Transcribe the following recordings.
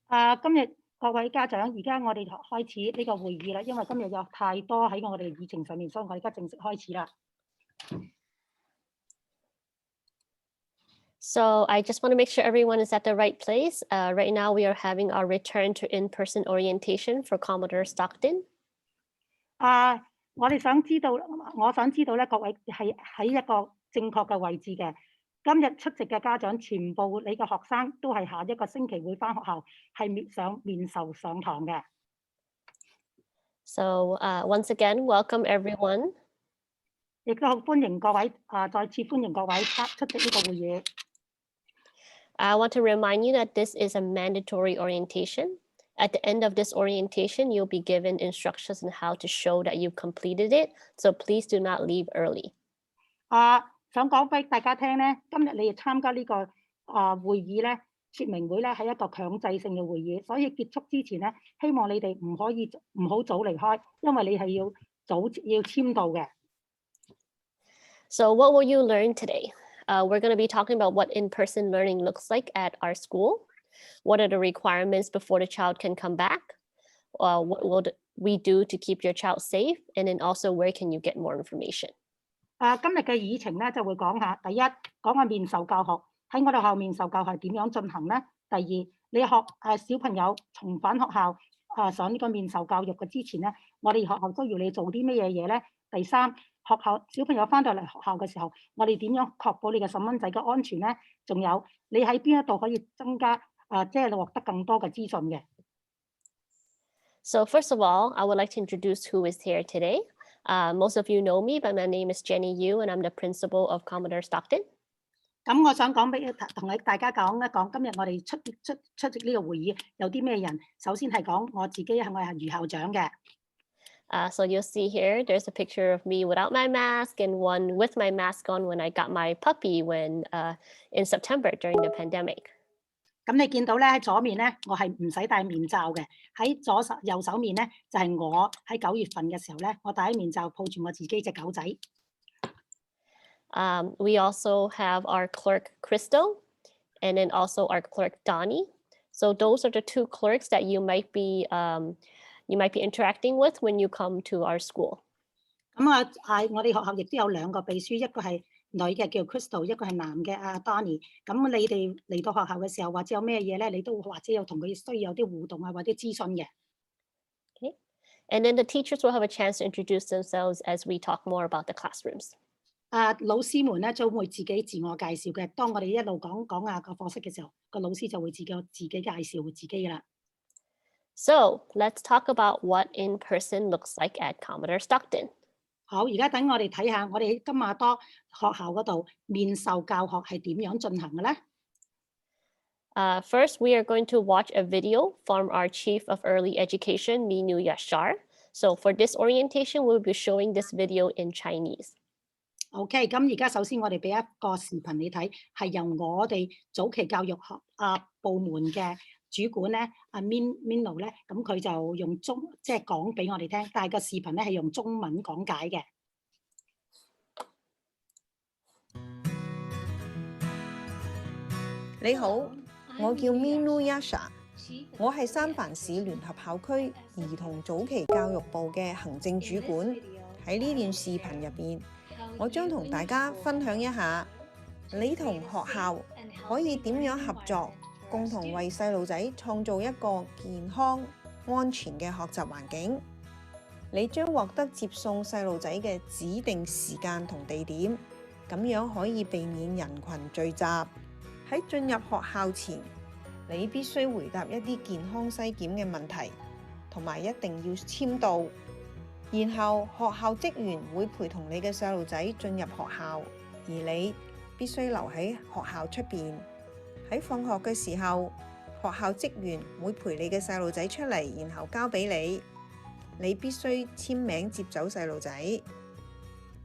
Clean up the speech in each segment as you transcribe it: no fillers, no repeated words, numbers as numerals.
今日各位家長，而家我哋開始呢個會議啦，因為今日有太多喺我哋議程上面，所以我而家正式開始啦。So I just want to make sure everyone is at the right place. Right now we are having our return to in-person orientation for Commodore Stockton. 我想知道咧，各位係喺一個正確嘅位置嘅。今日出席嘅家長，全部你嘅學生都係下一個星期會返學校，係面授上堂嘅。So once again, welcome everyone. 亦都好歡迎各位再次歡迎各位出席呢個會議。I want to remind you that this is a mandatory orientation. At the end of this orientation, you'll be given instructions on how to show that you completed it. So please do not leave early. 想講俾大家聽咧，今日你哋參加呢個會議咧，説明會咧係一個強制性嘅會議，所以結束之前咧，希望你哋唔好早離開，因為你係要簽到嘅。So what will you learn today? We're going to be talking about what in-person learning looks like at our school. What are the requirements before the child can come back? What will we do to keep your child safe? And then also, where can you get more information? 今日嘅議程咧就會講下，第一講下面授教學喺我哋學校面授教學點樣進行咧。第二，你小朋友重返學校上呢個面授教育嘅之前咧，我哋學校需要你做啲咩嘢咧？第三，學校小朋友翻到嚟學校嘅時候，我哋點樣確保你嘅細蚊仔嘅安全咧？仲有你喺邊一度可以增加即係獲得更多嘅資訊嘅。So first of all, I would like to introduce who is here today. Most of you know me, but my name is Jenny Yu, and I'm the principal of Commodore Stockton. 咁我想同大家講一講，今日我哋出席呢個會議有啲咩人？首先係講我自己，我係余校長嘅。So you'll see here, there's a picture of me without my mask and one with my mask on when I got my puppy in September during the pandemic. 咁你見到咧喺左面咧，我係唔使戴面罩嘅。喺右手面咧，就係我喺9月份嘅時候咧，我戴面罩抱住我自己隻狗仔。We also have our clerk Crystal, and then also our clerk Donnie. So those are the two clerks that you might be interacting with when you come to our school. 我哋學校亦都有2個秘書，一個係女嘅叫 Crystal， 一個係男嘅Donnie。咁你哋嚟到學校嘅時候，或者有咩嘢咧，你都或者有同佢需要有啲互動或者諮詢嘅。Okay, and then the teachers will have a chance to introduce themselves as we talk more about the classrooms. 老師們咧就會自己自我介紹嘅。當我哋一路講個課室嘅時候，個老師就會自己介紹自己㗎啦。So let's talk about what in-person looks like at Commodore Stockton. 好，而家等我哋睇下，我哋喺金馬多學校嗰度面授教學係點樣進行嘅咧？First, we are going to watch a video from our Chief of Early Education, Minu Yashar. So for this orientation, we'll be showing this video in Chinese. OK， 咁而家首先我哋俾一個視頻你睇，係由我哋早期教育部門嘅主管咧，Minu 咧，咁佢就用即係講俾我哋聽，但係個視頻咧係用中文講解嘅。你好，我叫 Minu Yasha， 我係三藩市聯合校區兒童早期教育部嘅行政主管。喺呢段視頻入邊，我將同大家分享一下，你同學校可以點樣合作，共同為細路仔創造一個健康、安全嘅學習環境。你將獲得接送細路仔嘅指定時間同地點，咁樣可以避免人群聚集。喺進入學校前，你必須回答一啲健康篩檢嘅問題，同埋一定要簽到。然後學校職員會陪同你嘅細路仔進入學校，而你必須留喺學校出邊。喺放學嘅時候，學校職員會陪你嘅細路仔出嚟，然後交俾你。你必須簽名接走細路仔。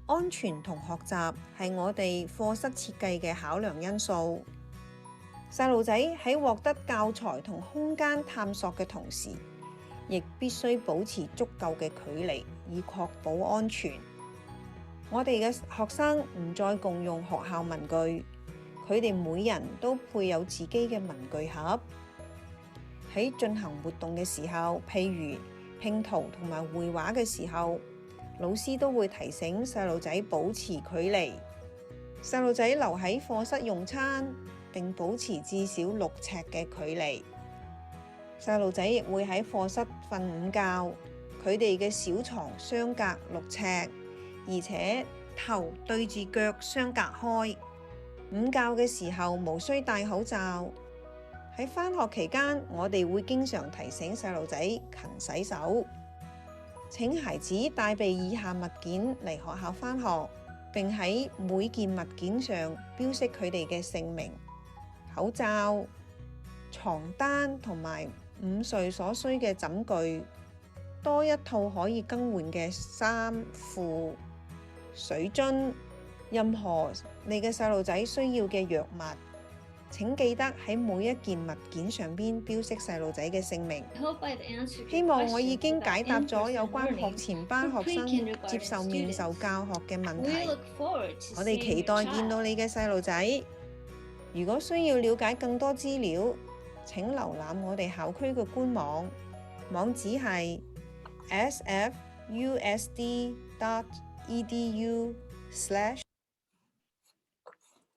安全同學習係我哋課室設計嘅考量因素。細路仔喺獲得教材同空間探索嘅同時，亦必須保持足夠嘅距離，以確保安全。我哋嘅學生唔再共用學校文具，佢哋每人都配有自己嘅文具盒。喺進行活動嘅時候，譬如拼圖同埋繪畫嘅時候，老師都會提醒細路仔保持距離。細路仔留喺課室用餐，並保持至少6尺嘅距離。細路仔亦會喺課室瞓午覺，佢哋嘅小床相隔6尺，而且頭對住腳相隔開。午覺嘅時候無需戴口罩。喺返學期間，我哋會經常提醒細路仔勤洗手。請孩子帶備以下物件嚟學校返學，並喺每件物件上標識佢哋嘅姓名。口罩、床單同埋午睡所需嘅枕具，多一套可以更換嘅衫褲、水樽，任何你嘅細路仔需要嘅藥物。請記得喺每一件物件上邊標識細路仔嘅姓名。希望我已經解答咗有關學前班學生接受面授教學嘅問題。我哋期待見到你嘅細路仔。如果需要了解更多資料，請瀏覽我哋校區嘅官網，網址係 sfusd.edu/.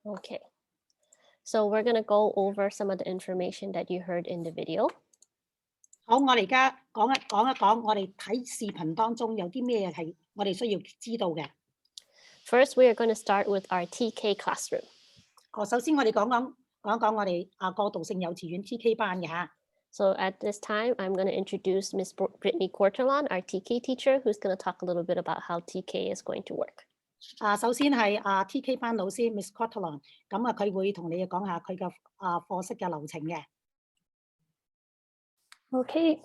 Okay. So we're going to go over some of the information that you heard in the video. 好，我哋而家講一講，我哋睇視頻當中有啲咩係我哋需要知道嘅。First, we are going to start with our TK classroom. 首先我哋講講我哋過渡性幼稚園 TK 班嘅嚇。So at this time, I'm going to introduce Miss Brittany Cortalon, our TK teacher, who's going to talk a little bit about how TK is going to work. 首先係TK 班老師 Miss Cortalon， 咁佢會同你講下佢嘅課室嘅流程嘅。Okay.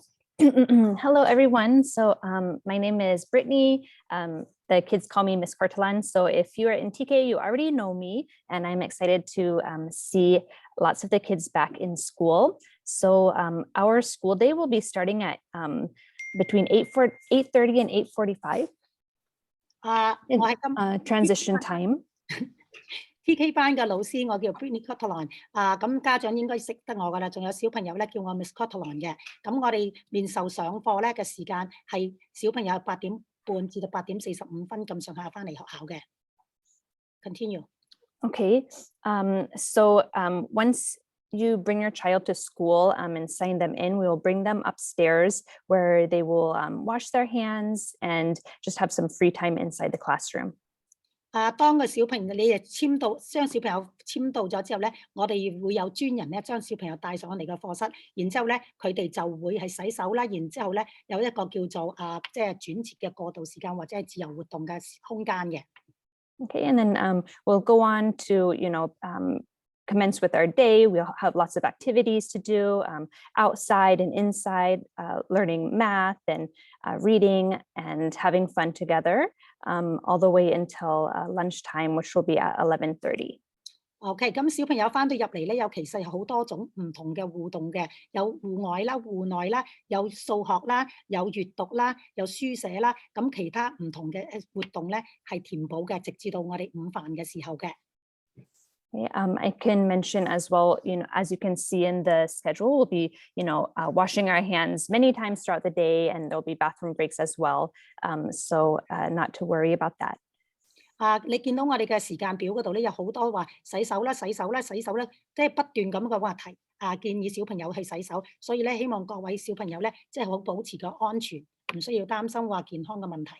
Hello, everyone. So my name is Brittany. The kids call me Miss Cortalon. So if you are in TK, you already know me, and I'm excited to see lots of the kids back in school. So our school day will be starting at between 8:30 and 8:45. Transition time. TK 班嘅老師，我叫 Brittany Cortalon。咁家長應該識得我噶啦，仲有小朋友咧叫我 Miss Cortalon 嘅。咁我哋面授上課咧嘅時間係小朋友8點半至到8點45分咁上下翻嚟學校嘅。Continue. Okay. So once you bring your child to school and sign them in, we will bring them upstairs where they will wash their hands and just have some free time inside the classroom. 當個小朋友你哋將小朋友簽到咗之後咧，我哋會有專人咧將小朋友帶上我哋嘅課室，然之後咧佢哋就會係洗手啦，然之後咧有一個叫做即係轉接嘅過渡時間或者係自由活動嘅空間嘅。Okay, and then we'll go on to commence with our day. We'll have lots of activities to do outside and inside, learning math and reading and having fun together, all the way until lunchtime, which will be at 11:30. OK， 咁小朋友翻到入嚟咧，其實有好多種唔同嘅互動嘅，有戶外啦、戶內啦，有數學啦，有閱讀啦，有書寫啦，咁其他唔同嘅活動咧係填補嘅，直至到我哋午飯嘅時候嘅。I can mention as well, as you can see in the schedule, we'll be, washing our hands many times throughout the day, and there'll be bathroom breaks as well. So not to worry about that. 你見到我哋嘅時間表嗰度咧，有好多話洗手啦、洗手啦、洗手啦，即係不斷咁嘅話題建議小朋友去洗手。所以咧，希望各位小朋友咧，即係好保持個安全，唔需要擔心話健康嘅問題。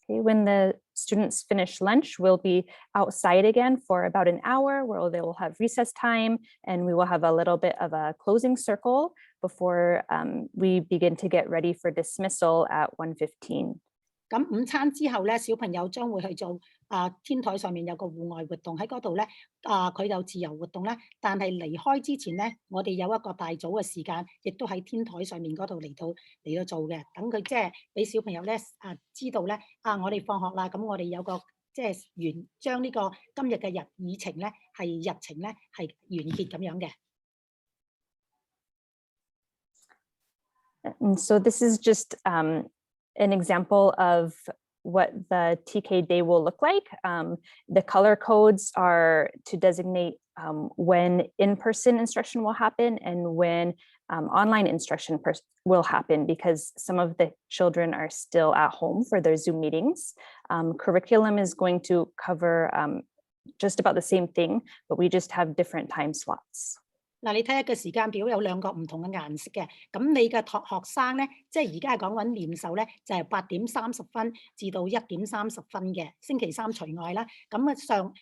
Okay, when the students finish lunch, we'll be outside again for about an hour where they will have recess time, and we will have a little bit of a closing circle before we begin to get ready for dismissal at 1:15. 咁午餐之後咧，小朋友將會去做天台上面有個戶外活動喺嗰度咧，佢有自由活動啦。但係離開之前咧，我哋有一個大早嘅時間，亦都喺天台上面嗰度嚟到做嘅。等佢即係俾小朋友咧知道咧，我哋放學啦，咁我哋有個即係將呢個今日嘅議程咧日程咧係完結咁樣嘅。And so this is just an example of what the TK day will look like. The color codes are to designate when in-person instruction will happen and when online instruction will happen because some of the children are still at home for their Zoom meetings. Curriculum is going to cover just about the same thing, but we just have different time slots. 嗱，你睇下個時間表有兩個唔同嘅顏色嘅，咁你嘅學生咧，即係而家係講緊面授咧，就係8:30至到1:30嘅，星期三除外啦。咁上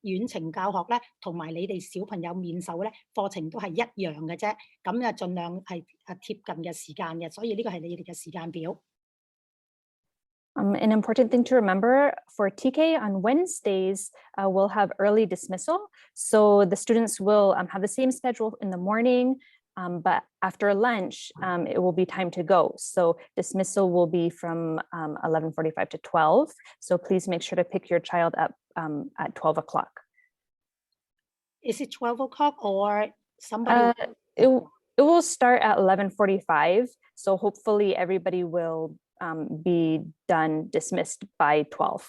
遠程教學咧，同埋你哋小朋友面授咧，課程都係一樣嘅啫。咁啊，盡量係貼近嘅時間嘅，所以呢個係你哋嘅時間表。An important thing to remember for TK on Wednesdays, we'll have early dismissal. So the students will have the same schedule in the morning, but after lunch, it will be time to go. So dismissal will be from 11:45 to 12. So please make sure to pick your child up at 12 o'clock. Is it 12 o'clock or somebody? It will start at 11:45. So hopefully everybody will be done dismissed by 12.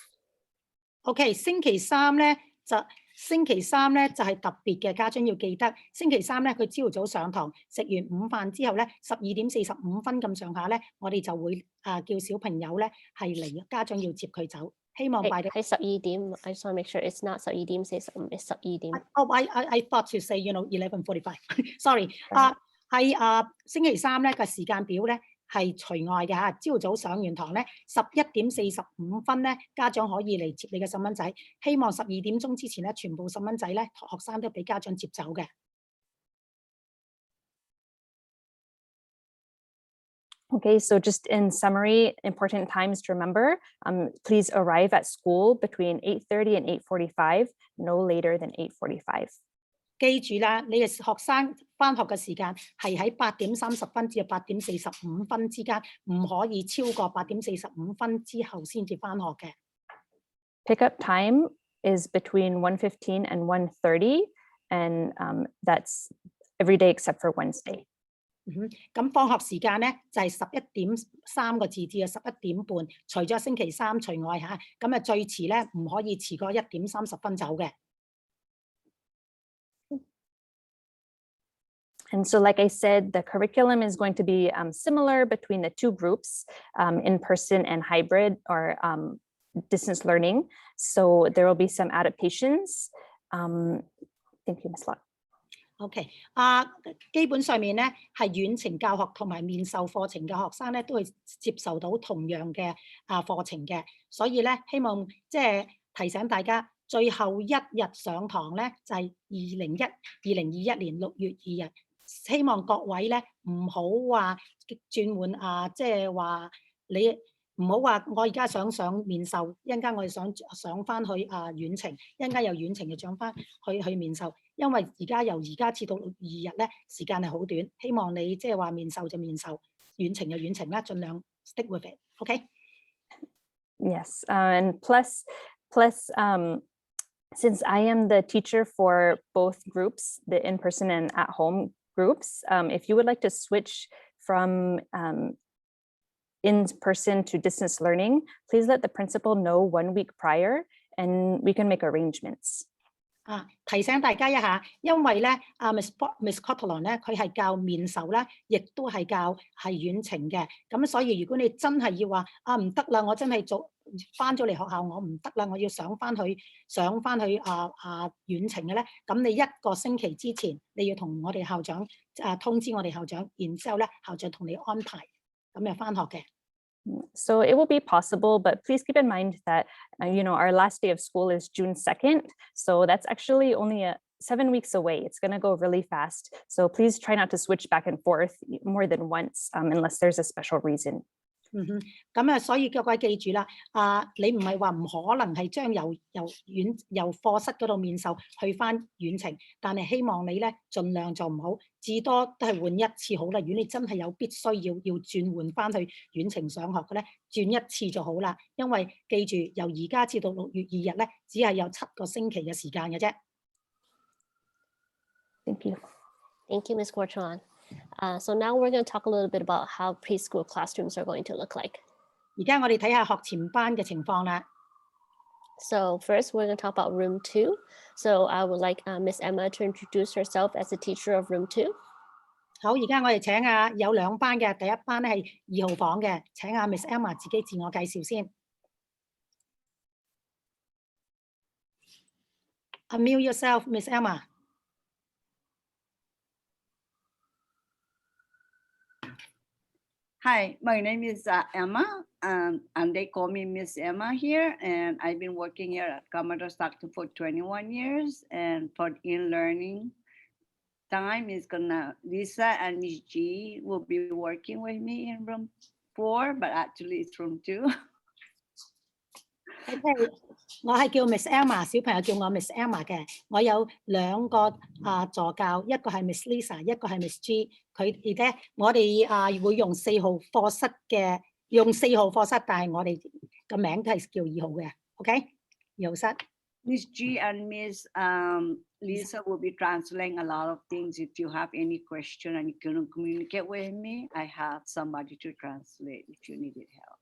OK， 星期三咧就係特別嘅，家長要記得，星期三咧佢朝早上堂，食完午飯之後咧12:45咁上下咧，我哋就會叫小朋友咧係嚟，家長要接佢走。希望快啲。係12點 I just want to make sure it's not 12:45, it's 12點。Oh, I thought to say, 11:45. Sorry. 星期三咧個時間表咧係除外嘅嚇，朝早上完堂咧11:45咧，家長可以嚟接你嘅細蚊仔。希望12點鐘之前咧，全部細蚊仔咧學生都俾家長接走嘅。Okay, so just in summary, important times to remember, please arrive at school between 8:30 and 8:45, no later than 8:45. 記住啦，你嘅學生返學嘅時間係喺8:30至8:45之間，唔可以超過8:45之後先至返學嘅。Pickup time is between 1:15 and 1:30, and that's every day except for Wednesday. 咁放學時間咧就係11:3個字至11點半，除咗星期三除外嚇。咁最遲咧唔可以遲過1:30走嘅。And so, like I said, the curriculum is going to be similar between the two groups, in-person and hybrid or distance learning. So there will be some adaptations. Thank you, Ms. Lott. OK， 基本上面咧係遠程教學同埋面授課程嘅學生咧，都會接受到同樣嘅課程嘅，所以咧希望即係提醒大家，最後一日上堂咧就係2021年6月2日。希望各位咧唔好話轉換即係話你唔好話我而家想上面授，一陣間我哋上翻去遠程，一陣間又遠程又上翻去面授，因為由而家至到6月2日咧時間係好短，希望你即係話面授就面授，遠程就遠程啦，盡量 stick with it. OK? Yes, and plus, since I am the teacher for both groups, the in-person and at-home groups, if you would like to switch from in-person to distance learning, please let the principal know 1 week prior and we can make arrangements. 提醒大家一下，因為咧Miss Cottolon 咧佢係教面授啦，亦都係教遠程嘅，咁所以如果你真係要話唔得啦，我真係翻咗嚟學校我唔得啦，我要上翻去遠程嘅咧，咁你1個星期之前你要同我哋校長通知我哋校長，然之後咧校長同你安排咁就翻學嘅。So it will be possible, but please keep in mind that, our last day of school is June 2nd. So that's actually only 7 weeks away. It's going to go really fast. So please try not to switch back and forth more than once, unless there's a special reason. 咁所以各位記住啦，你唔係話唔可能係將由課室嗰度面授去翻遠程，但係希望你咧盡量就唔好，至多都係換1次好啦。如果你真係有必須要轉換翻去遠程上學嘅咧，轉1次就好啦。因為記住由而家至到6月2日咧，只係有7個星期嘅時間嘅啫。Thank you. Thank you, Ms. Cortron. So now we're going to talk a little bit about how preschool classrooms are going to look like. 而家我哋睇下學前班嘅情況啦。So first, we're going to talk about room 2. So I would like Miss Emma to introduce herself as a teacher of room 2. 好，而家我哋請有2班嘅，第一班咧係2號房嘅，請Miss Emma 自己自我介紹先。Unmute yourself, Miss Emma. Hi, my name is Emma, and they call me Miss Emma here, and I've been working here at Commodore Stockton for 21 years, and for in-learning time is gonna, Lisa and Miss G will be working with me in room 4, but actually it's room 2. Okay. 我係叫Miss Emma，小朋友叫我Miss Emma 嘅。我有2個助教，一個係Miss Lisa，一個係Miss G。佢哋咧，我哋會用4號課室嘅，用4號課室，但係我哋個名都係叫2號嘅。OK， 2號室。Miss G and Miss Lisa will be translating a lot of things. If you have any question and you couldn't communicate with me, I have somebody to translate if you needed help.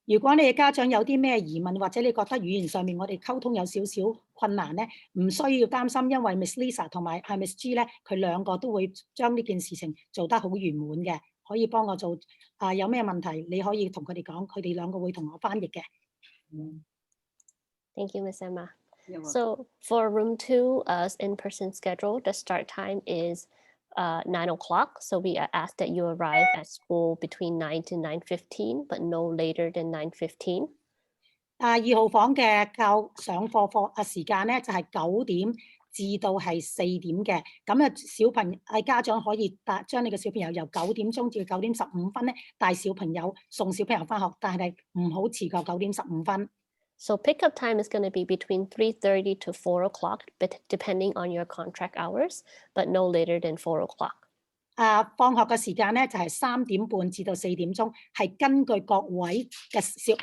如果你嘅家長有啲咩疑問，或者你覺得語言上面我哋溝通有少少困難咧，唔需要擔心，因為Miss Lisa 同埋Miss G 咧，佢2個都會將呢件事情做得好圓滿嘅，可以幫我做。有咩問題你可以同佢哋講，佢哋2個會同我翻譯嘅。Thank you, Miss Emma. So for room 2's in-person schedule, the start time is 9 o'clock. So we ask that you arrive at school between 9 to 9:15, but no later than 9:15. 2號房嘅上課時間咧就係9點至到係4點嘅。咁家長可以將你嘅小朋友由9點鐘至9點15分咧帶小朋友送小朋友翻學，但係唔好遲過9點15分。So pickup time is going to be between 3:30 to 4 o'clock, but depending on your contract hours, but no later than 4 o'clock. 放學嘅時間咧就係3點半至到4點鐘，係根據各位嘅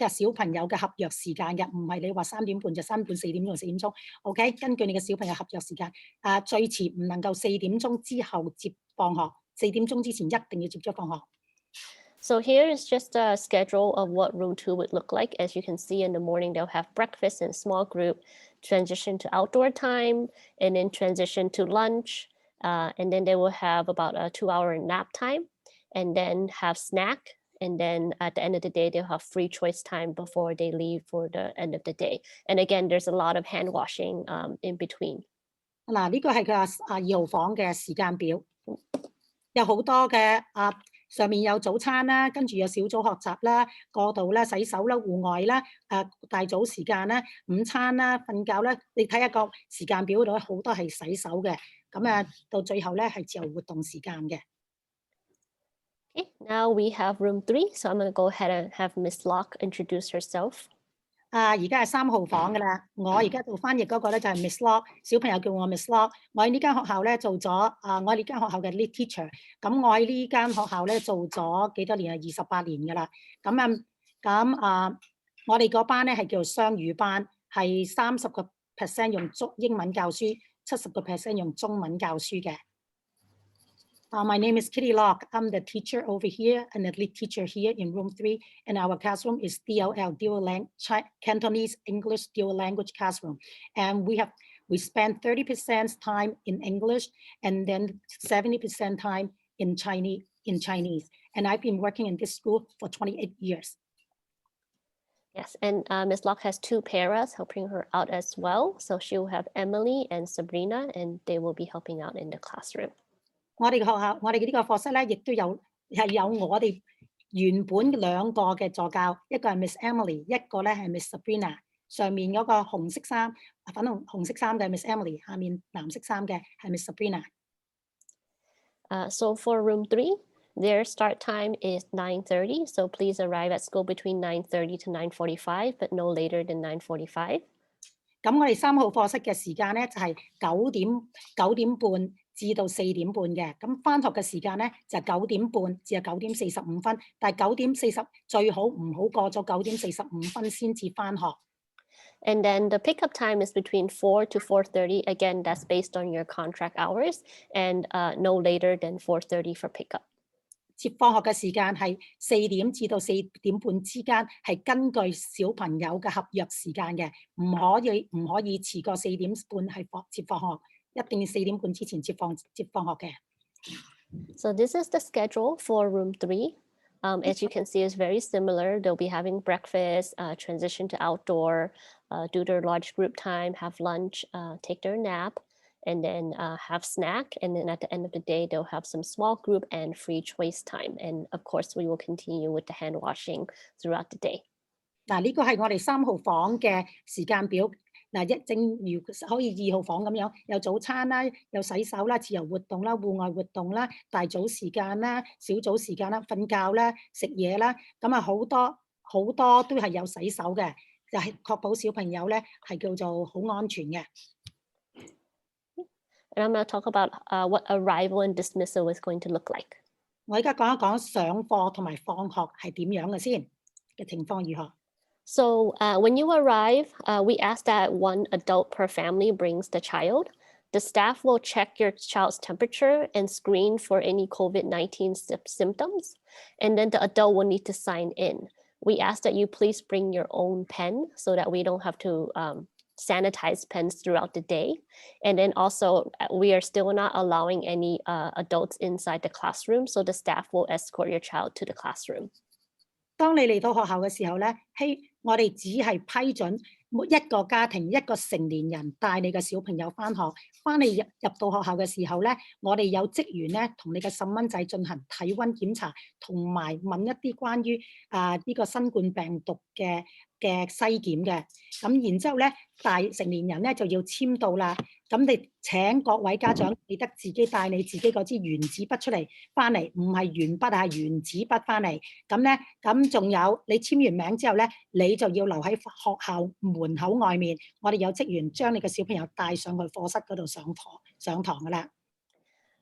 小朋友嘅合約時間嘅，唔係你話3點半就3點半，4點鐘就4點鐘。OK， 根據你嘅小朋友合約時間，最遲唔能夠4點鐘之後接放學，4點鐘之前一定要接咗放學。So here is just a schedule of what room 2 would look like. As you can see, in the morning, they'll have breakfast in small group, transition to outdoor time, and then transition to lunch. And then they will have about a 2-hour nap time, and then have snack. And then at the end of the day, they'll have free choice time before they leave for the end of the day. And again, there's a lot of hand washing in between. 嗱，呢個係佢2號房嘅時間表，有好多嘅上面有早餐啦，跟住有小組學習啦，過度啦、洗手啦、戶外啦，大早時間啦、午餐啦、瞓覺啦，你睇下個時間表度好多係洗手嘅，咁到最後咧係自由活動時間嘅。Okay, now we have room 3, so I'm going to go ahead and have Miss Locke introduce herself. 而家係3號房㗎啦，我而家做翻譯嗰個咧就係Miss Lock， 小朋友叫我Miss Lock。我喺呢間學校咧做咗我喺呢間學校嘅 lead teacher。咁我喺呢間學校咧做咗幾多年啊？28年㗎啦。我哋嗰班咧係叫做雙語班，係30% 用英文教書，70% 用中文教書嘅。My name is Kitty Locke. I'm the teacher over here and the lead teacher here in room 3. And our classroom is DLL, Dual Language, Cantonese English Dual Language Classroom. And we spend 30% time in English and then 70% time in Chinese. And I've been working in this school for 28 years. Yes, and Ms. Locke has 2 paras helping her out as well. So she will have Emily and Sabrina, and they will be helping out in the classroom. 我哋嘅學校，我哋嘅呢個課室咧，亦都有我哋原本2個嘅助教，一個係Miss Emily， 一個咧係Miss Sabrina。上面嗰個紅色衫、紅色衫嘅Miss Emily， 下面藍色衫嘅係Miss Sabrina。So for room 3, their start time is 9:30. So please arrive at school between 9:30 to 9:45, but no later than 9:45. 咁我哋3號課室嘅時間咧就係9點半至到4點半嘅，咁返學嘅時間咧就9點半至9點45分，但係9點40最好唔好過咗9點45分先至返學。And then the pickup time is between 4 to 4:30. Again, that's based on your contract hours, and no later than 4:30 for pickup. 接放學嘅時間係4點至到4點半之間，係根據小朋友嘅合約時間嘅，唔可以遲過4點半係接放學，一定要4點半之前接放學嘅。So this is the schedule for room 3. As you can see, it's very similar. They'll be having breakfast, transition to outdoor, do their large group time, have lunch, take their nap, and then have snack. And then at the end of the day, they'll have some small group and free choice time. And of course, we will continue with the hand washing throughout the day. 嗱，呢個係我哋3號房嘅時間表。嗱，正如可以2號房咁樣，有早餐啦，有洗手啦，自由活動啦，戶外活動啦，大組時間啦，小組時間啦，瞓覺啦，食嘢啦，咁啊好多都係有洗手嘅，就係確保小朋友咧係叫做好安全嘅。And I'm going to talk about what arrival and dismissal is going to look like. 我而家講一講上課同埋放學係點樣嘅先，嘅情況如何。So when you arrive, we ask that 1 adult per family brings the child. The staff will check your child's temperature and screen for any COVID-19 symptoms. And then the adult will need to sign in. We ask that you please bring your own pen so that we don't have to sanitize pens throughout the day. And then also, we are still not allowing any adults inside the classroom. So the staff will escort your child to the classroom. 當你嚟到學校嘅時候咧，我哋只係批准每一個家庭一個成年人帶你嘅小朋友翻學。翻嚟入到學校嘅時候咧，我哋有職員咧同你嘅細蚊仔進行體溫檢查，同埋問一啲關於呢個新冠病毒嘅篩檢嘅。咁然之後咧，大成年人咧就要簽到啦。咁你請各位家長記得自己帶你自己嗰支原子筆出嚟翻嚟，唔係鉛筆係原子筆翻嚟。咁咧，咁仲有你簽完名之後咧，你就要留喺學校門口外面，我哋有職員將你嘅小朋友帶上去課室嗰度上堂噶啦。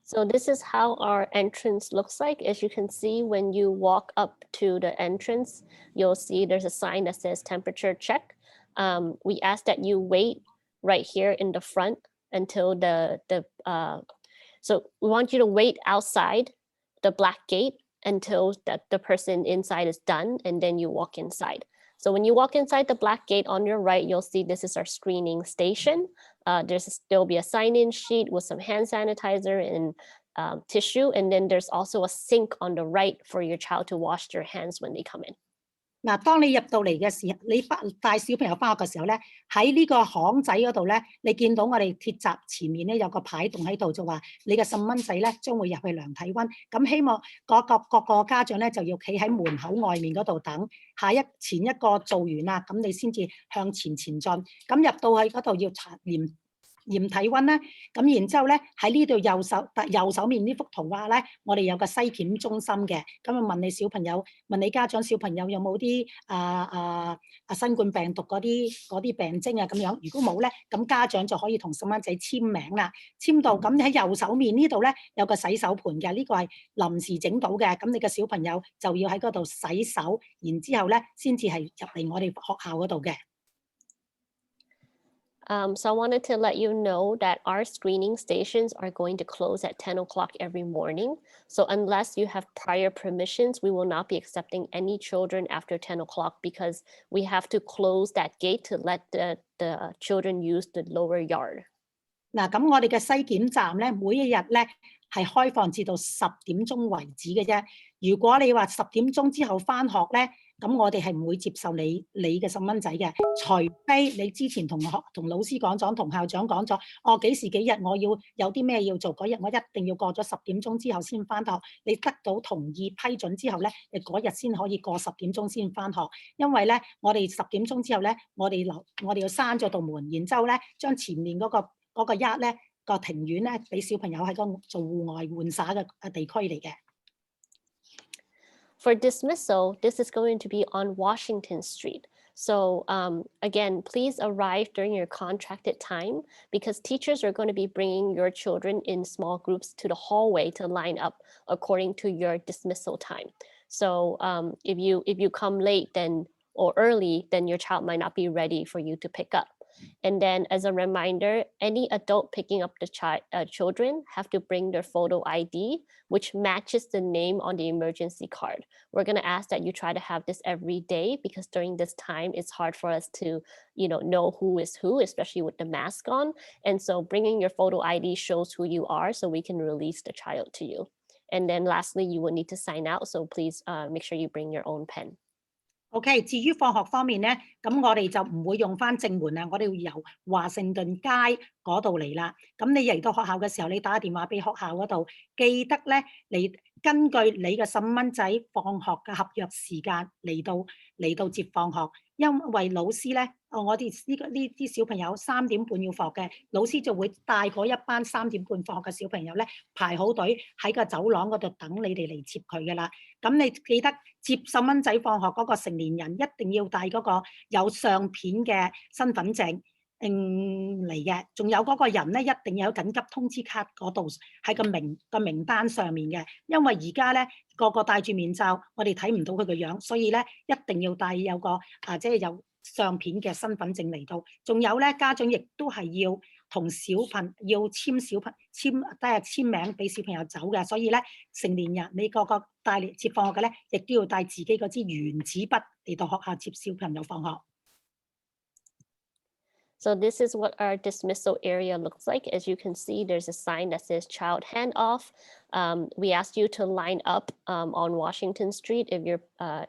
So this is how our entrance looks like. As you can see, when you walk up to the entrance, you'll see there's a sign that says temperature check. We ask that you wait right here in the front until so we want you to wait outside the black gate until the person inside is done, and then you walk inside. So when you walk inside the black gate on your right, you'll see this is our screening station. There'll be a sign-in sheet with some hand sanitizer and tissue, and then there's also a sink on the right for your child to wash their hands when they come in. 嗱，當你入到嚟嘅時候，你帶小朋友翻學嘅時候咧，喺呢個巷仔嗰度咧，你見到我哋鐵閘前面咧有個牌棟喺度，就話你嘅細蚊仔咧將會入去量體溫。咁希望各個家長咧就要企喺門口外面嗰度等，前一個做完啦，咁你先至向前進。咁入到去嗰度要驗體溫啦，咁然之後咧喺呢度右手面呢幅圖畫咧，我哋有個篩檢中心嘅，咁啊問你家長小朋友有冇啲新冠病毒嗰啲病徵啊咁樣，如果冇咧，咁家長就可以同細蚊仔簽名啦，簽到咁喺右手面呢度咧有個洗手盤嘅，呢個係臨時整到嘅，咁你嘅小朋友就要喺嗰度洗手，然之後咧先至係入嚟我哋學校嗰度嘅。So I wanted to let you know that our screening stations are going to close at 10 o'clock every morning. So unless you have prior permissions, we will not be accepting any children after 10 o'clock because we have to close that gate to let the children use the lower yard. 嗱，咁我哋嘅篩檢站咧，每一日咧係開放至到10點鐘為止嘅啫。如果你話10點鐘之後翻學咧，咁我哋係唔會接受你嘅細蚊仔嘅，除非你之前同老師講咗，同校長講咗，幾時幾日我要有啲咩要做，嗰日我一定要過咗10點鐘之後先翻學。你得到同意批准之後咧，你嗰日先可以過10點鐘先翻學。因為咧，我哋10點鐘之後咧，我哋要閂咗道門，然之後咧將前面嗰個一咧個庭院咧，俾小朋友喺個做戶外玩耍嘅地區嚟嘅。For dismissal, this is going to be on Washington Street. So again, please arrive during your contracted time because teachers are going to be bringing your children in small groups to the hallway to line up according to your dismissal time. So if you come late or early, then your child might not be ready for you to pick up. And then as a reminder, any adult picking up the children have to bring their photo ID, which matches the name on the emergency card. We're going to ask that you try to have this every day because during this time, it's hard for us to, know who is who, especially with the mask on. And so bringing your photo ID shows who you are so we can release the child to you. And then lastly, you will need to sign out. So please make sure you bring your own pen. OK， 至於放學方面咧，咁我哋就唔會用翻正門啦，我哋會由華盛頓街嗰度嚟啦。咁你嚟到學校嘅時候，你打電話俾學校嗰度，記得咧嚟根據你嘅15蚊仔放學嘅合約時間嚟到接放學，因為老師咧，我哋呢啲小朋友3點半要放學嘅，老師就會帶嗰一班3點半放學嘅小朋友咧排好隊喺個走廊嗰度等你哋嚟接佢㗎啦。咁你記得接10蚊仔放學嗰個成年人一定要帶嗰個有相片嘅身份證嚟嘅，仲有嗰個人咧一定要有緊急通知卡嗰度喺個名單上面嘅，因為而家咧個個戴住面罩，我哋睇唔到佢個樣，所以咧一定要帶有個即係有相片嘅身份證嚟到。仲有咧家長亦都係要同要簽名俾小朋友走嘅，所以咧成年人你個帶嚟接放學嘅咧，亦都要帶自己嗰支原子筆嚟到學校接小朋友放學。So this is what our dismissal area looks like. As you can see, there's a sign that says child handoff. We asked you to line up on Washington Street if you're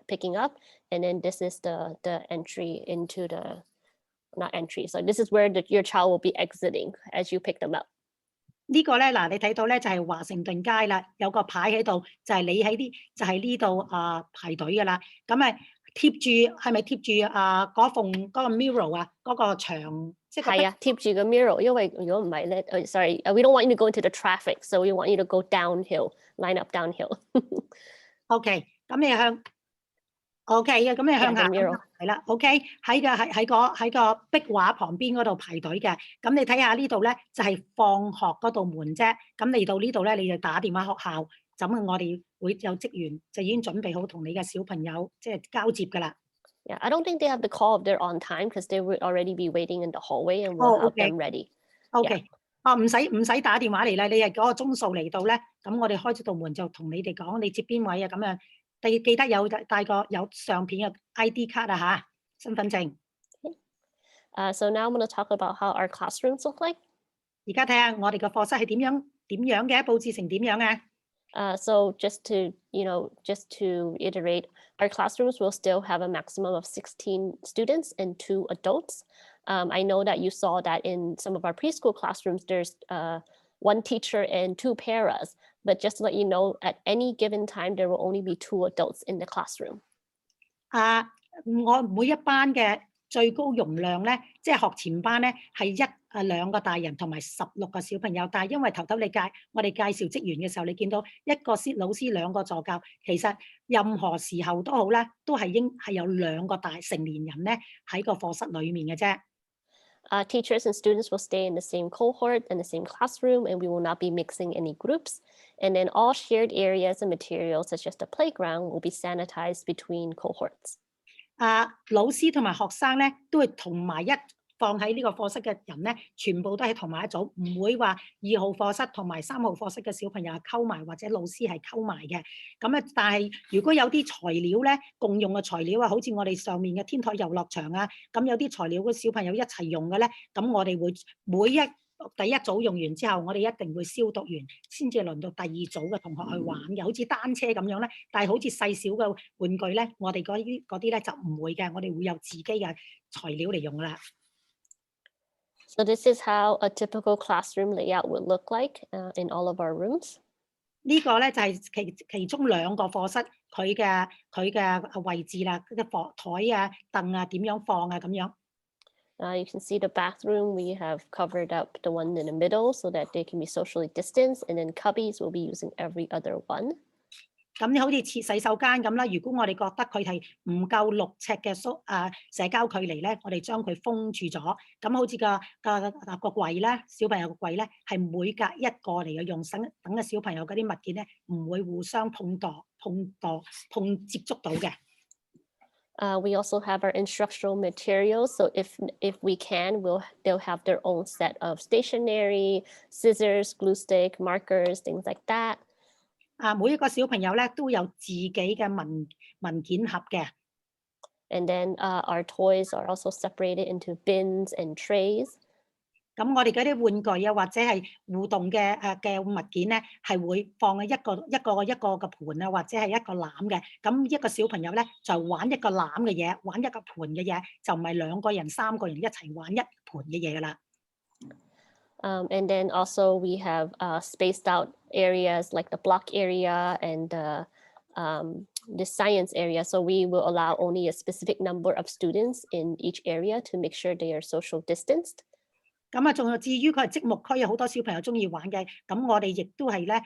picking up. And then this is the entry into the, not entry. So this is where your child will be exiting as you pick them up. 呢個咧嗱，你睇到咧就係華盛頓街啦，有個牌喺度，就係你喺呢度排隊㗎啦。咁咪係咪貼住嗰個 mirror 啊？嗰個牆即係係啊，貼住個 mirror， 因為如果唔係咧，sorry， we don't want you to go into the traffic, so we want you to go downhill, line up downhill. OK， 咁你向 OK 嘅，咁你向下係啦。OK， 喺個壁畫旁邊嗰度排隊嘅。咁你睇下呢度咧，就係放學嗰道門啫。咁嚟到呢度咧，你就打電話學校，咁我哋會有職員就已經準備好同你嘅小朋友即係交接㗎啦。Yeah, I don't think they have the call if they're on time because they would already be waiting in the hallway and we'll help them ready. OK， 唔使打電話嚟啦，你係嗰個鐘數嚟到咧，咁我哋開咗道門就同你哋講你接邊位啊咁樣。記得帶個有相片嘅 ID 卡啊嚇，身份證。So now I'm going to talk about how our classrooms look like. 而家睇下我哋嘅課室係點樣嘅，佈置成點樣啊？So just to iterate, our classrooms will still have a maximum of 16 students and 2 adults. I know that you saw that in some of our preschool classrooms, there's 1 teacher and 2 paras. But just to let you know, at any given time, there will only be 2 adults in the classroom. 我每一班嘅最高容量咧，即係學前班咧，係2個大人同埋16個小朋友。但係因為頭我哋介紹職員嘅時候，你見到一個老師2個助教，其實任何時候都好咧，都係有2個大成年人咧喺個課室裡面嘅啫。Teachers and students will stay in the same cohort and the same classroom, and we will not be mixing any groups. And then all shared areas and materials, such as the playground, will be sanitized between cohorts. 老師同埋學生咧，都會同埋放喺呢個課室嘅人咧，全部都係同埋一組，唔會話2號課室同埋3號課室嘅小朋友係溝埋，或者老師係溝埋嘅。咁啊，但係如果有啲材料咧，共用嘅材料啊，好似我哋上面嘅天台遊樂場啊，咁有啲材料嘅小朋友一齊用嘅咧，咁我哋會第一組用完之後，我哋一定會消毒完，先至輪到第2組嘅同學去玩嘅，好似單車咁樣咧。但係好似細小嘅玩具咧，我哋嗰啲咧就唔會嘅，我哋會有自己嘅材料嚟用啦。So this is how a typical classroom layout would look like in all of our rooms. 呢個咧就係其中2個課室佢嘅位置啦，嗰啲台啊、凳啊點樣放啊咁樣。You can see the bathroom. We have covered up the one in the middle so that they can be socially distanced, and then cubbies will be using every other one. 咁你好似設洗手間咁啦，如果我哋覺得佢係唔夠6尺嘅社交距離咧，我哋將佢封住咗。咁好似個櫃咧，小朋友個櫃咧係每隔1個嚟嘅用，等嘅小朋友嗰啲物件咧唔會互相接觸到嘅。We also have our instructional materials. So if we can, they'll have their own set of stationery, scissors, glue stick, markers, things like that. 每一個小朋友咧都有自己嘅文件盒嘅。And then our toys are also separated into bins and trays. 咁我哋嗰啲玩具啊，或者係互動嘅物件咧，係會放喺一個嘅盤啊，或者係一個籃嘅。咁一個小朋友咧就玩一個籃嘅嘢，玩一個盤嘅嘢，就唔係2個人、3個人一齊玩一盤嘅嘢噶啦。And then also we have spaced out areas like the block area and the science area. So we will allow only a specific number of students in each area to make sure they are social distanced. 咁啊，仲有至於佢係積木區，有好多小朋友中意玩嘅。咁我哋亦都係咧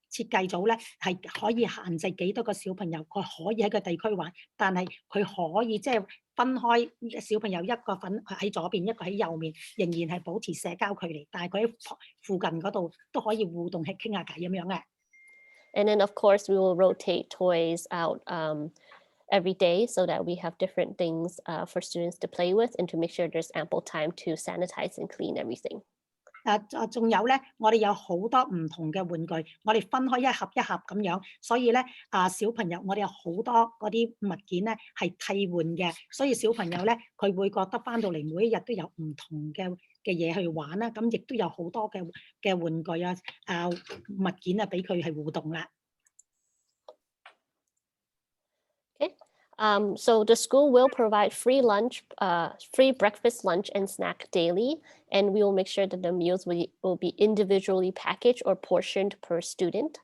設計組咧係可以限制幾多個小朋友，佢可以喺個地區玩，但係佢可以即係分開小朋友一個喺左邊，一個喺右面，仍然係保持社交距離，但係佢喺附近嗰度都可以互動傾下偈咁樣嘅。And then of course we will rotate toys out every day so that we have different things for students to play with and to make sure there's ample time to sanitize and clean everything. 仲有咧，我哋有好多唔同嘅玩具，我哋分開一盒一盒咁樣，所以咧小朋友，我哋有好多嗰啲物件咧係替換嘅，所以小朋友咧佢會覺得翻到嚟每一日都有唔同嘅嘢去玩啦，咁亦都有好多嘅玩具物件啊俾佢係互動啦。Okay. So the school will provide free lunch, free breakfast, lunch, and snack daily, and we will make sure that the meals will be individually packaged or portioned per student.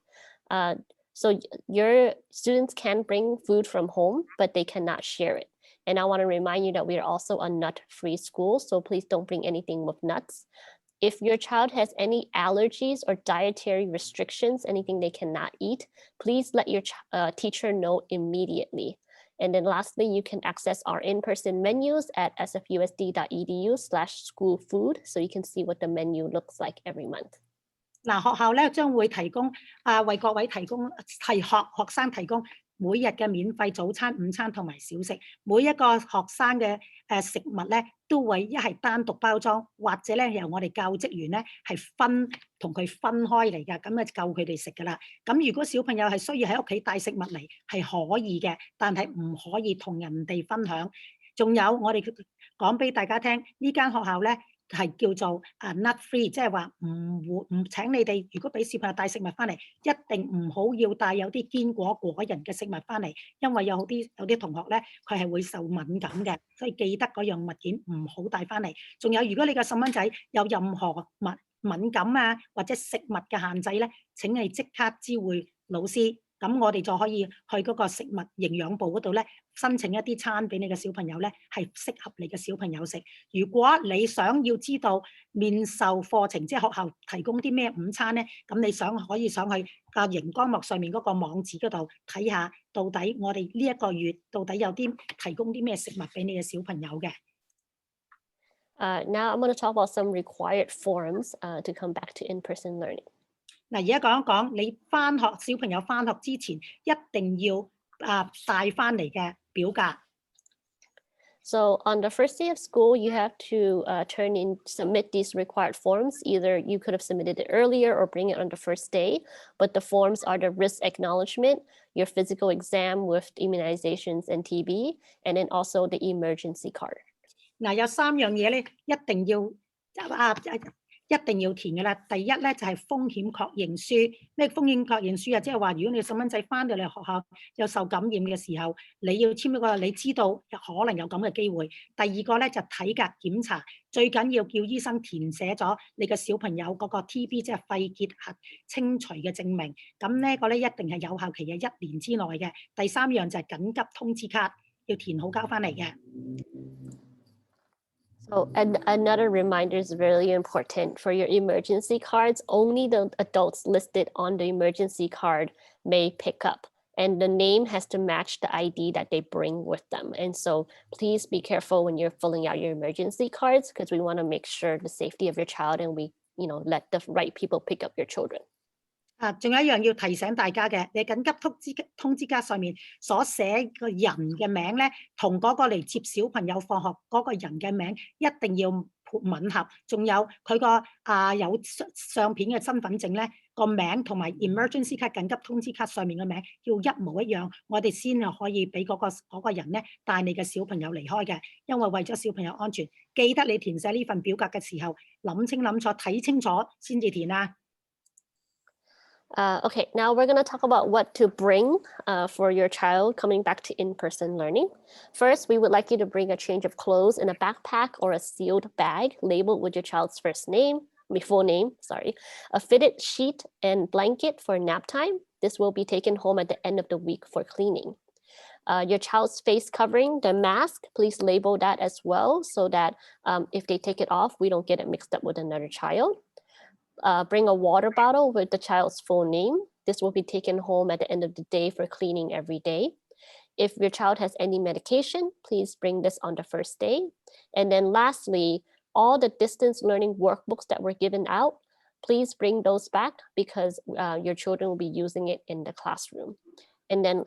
So your students can bring food from home, but they cannot share it. And I want to remind you that we are also a nut-free school, so please don't bring anything with nuts. If your child has any allergies or dietary restrictions, anything they cannot eat, please let your teacher know immediately. And then lastly, you can access our in-person menus at sfusd.edu/schoolfood, so you can see what the menu looks like every month. 嗱，學校咧將會提供為各位學生提供每日嘅免費早餐、午餐同埋小食。每一個學生嘅食物咧都會一係單獨包裝，或者咧由我哋教職員咧係同佢分開嚟㗎，咁啊夠佢哋食㗎啦。咁如果小朋友係需要喺屋企帶食物嚟，係可以嘅，但係唔可以同人哋分享。仲有我哋講俾大家聽，呢間學校咧係叫做nut free， 即係話唔請你哋，如果俾小朋友帶食物翻嚟，一定唔好要帶有啲堅果果仁嘅食物翻嚟，因為有啲同學咧佢係會受敏感嘅，所以記得嗰樣物件唔好帶翻嚟。仲有，如果你嘅細蚊仔有任何敏感啊或者食物嘅限制咧，請你即刻知會老師。咁我哋就可以去嗰個食物營養部嗰度咧，申請一啲餐俾你嘅小朋友咧，係適合你嘅小朋友食。如果你想要知道面授課程，即係學校提供啲咩午餐咧，咁你可以上去熒光幕上面嗰個網址嗰度睇下，到底我哋呢一個月到底有啲提供啲咩食物俾你嘅小朋友嘅。Now I'm going to talk about some required forms to come back to in-person learning. 嗱，而家講一講你小朋友翻學之前一定要帶翻嚟嘅表格。So on the first day of school, you have to submit these required forms. Either you could have submitted it earlier or bring it on the first day, but the forms are the risk acknowledgement, your physical exam with immunizations and TB, and then also the emergency card. 嗱，有3樣嘢咧，一定要填嘅啦。第一咧就係風險確認書。咩風險確認書啊？即係話，如果你細蚊仔翻到嚟學校有受感染嘅時候，你要簽一個你知道可能有咁嘅機會。第二個咧就體格檢查，最緊要叫醫生填寫咗你嘅小朋友嗰個 TB 即係肺結核清除嘅證明。咁呢個咧一定係有效期嘅1年之內嘅。第3樣就係緊急通知卡，要填好交翻嚟嘅。So another reminder is really important for your emergency cards. Only the adults listed on the emergency card may pick up, and the name has to match the ID that they bring with them. And so please be careful when you're filling out your emergency cards, because we want to make sure the safety of your child and we let the right people pick up your children. 仲有一樣要提醒大家嘅，你緊急通知卡上面所寫個人嘅名咧，同嗰個嚟接小朋友放學嗰個人嘅名一定要吻合。仲有佢個有相片嘅身份證咧，個名同埋 emergency 卡緊急通知卡上面嘅名要一模一樣，我哋先可以俾嗰個人咧帶你嘅小朋友離開嘅。因為為咗小朋友安全，記得你填寫呢份表格嘅時候，諗清諗楚睇清楚先至填啊。Okay, now we're going to talk about what to bring for your child coming back to in-person learning. First, we would like you to bring a change of clothes in a backpack or a sealed bag labeled with your child's full name, a fitted sheet and blanket for nap time. This will be taken home at the end of the week for cleaning. Your child's face covering, the mask, please label that as well so that if they take it off, we don't get it mixed up with another child. Bring a water bottle with the child's full name. This will be taken home at the end of the day for cleaning every day. If your child has any medication, please bring this on the first day. And then lastly, all the distance learning workbooks that were given out, please bring those back because your children will be using it in the classroom. And then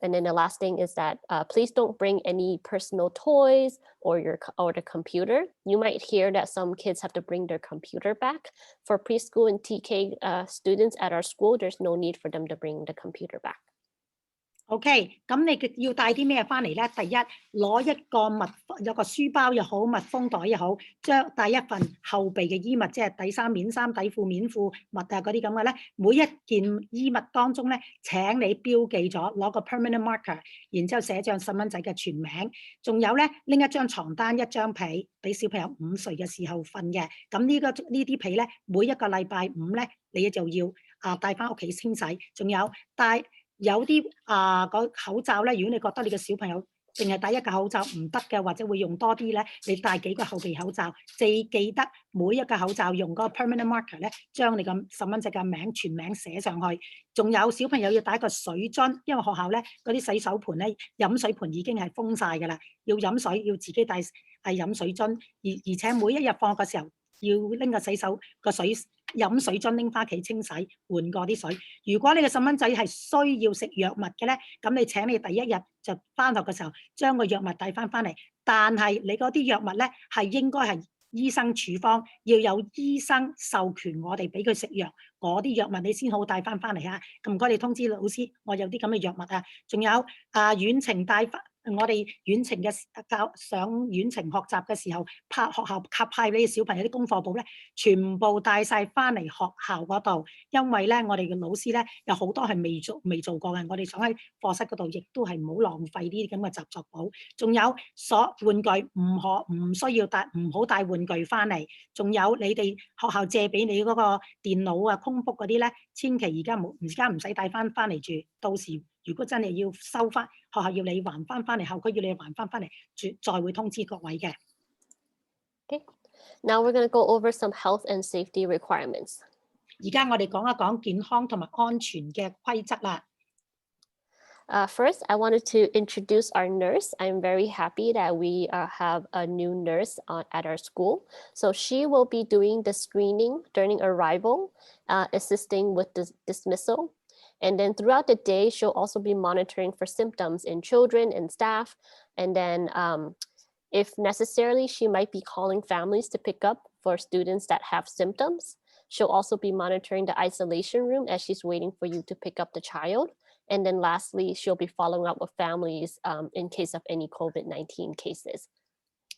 the last thing is that please don't bring any personal toys or the computer. You might hear that some kids have to bring their computer back. For preschool and TK students at our school, there's no need for them to bring the computer back. OK， 咁你要帶啲咩翻嚟咧？第一，攞有個書包又好，密封袋又好，帶一份後備嘅衣物，即係底衫、面衫、底褲、面褲、襪嗰啲咁嘅咧。每一件衣物當中咧，請你標記咗，攞個 permanent marker， 然之後寫上細蚊仔嘅全名。仲有咧，拎一張床單、一張被，俾小朋友5歲嘅時候瞓嘅。咁呢啲被咧，每一個禮拜5咧，你就要帶翻屋企清洗。仲有有啲口罩咧，如果你覺得你嘅小朋友淨係戴一個口罩唔得嘅，或者會用多啲咧，你戴幾個後備口罩。記得每一個口罩用嗰個 permanent marker 咧，將你個細蚊仔嘅全名寫上去。仲有小朋友要帶一個水樽，因為學校咧嗰啲洗手盆咧飲水盆已經係封晒㗎啦，要飲水要自己帶飲水樽，而且每一日放學嘅時候要拎個飲水樽拎翻屋企清洗，換過啲水。如果你嘅細蚊仔係需要食藥物嘅咧，咁你請你第一日就翻學嘅時候將個藥物帶翻嚟，但係你嗰啲藥物咧係應該係醫生處方，要有醫生授權我哋俾佢食藥，嗰啲藥物你先好帶翻嚟啊！咁唔該你通知老師，我有啲咁嘅藥物啊。仲有遠程帶翻。我哋遠程嘅上遠程學習嘅時候，學校派俾小朋友啲功課簿咧，全部帶晒翻嚟學校嗰度，因為咧我哋嘅老師咧有好多係未做過嘅，我哋想喺課室嗰度亦都係唔好浪費呢啲咁嘅習作簿。仲有玩具唔需要帶，唔好帶玩具翻嚟。仲有你哋學校借俾你嗰個電腦空腹嗰啲咧，千祈而家唔使帶翻嚟住，到時。如果真係要收翻，學校要你還翻嚟，校區要你還翻嚟，再會通知各位嘅。Okay. Now we're going to go over some health and safety requirements. 而家我哋講一講健康同埋安全嘅規則啦。First, I wanted to introduce our nurse. I'm very happy that we have a new nurse at our school. So she will be doing the screening during arrival, assisting with the dismissal. And then throughout the day, she'll also be monitoring for symptoms in children and staff. And then if necessarily, she might be calling families to pick up for students that have symptoms. She'll also be monitoring the isolation room as she's waiting for you to pick up the child. And then lastly, she'll be following up with families in case of any COVID-19 cases.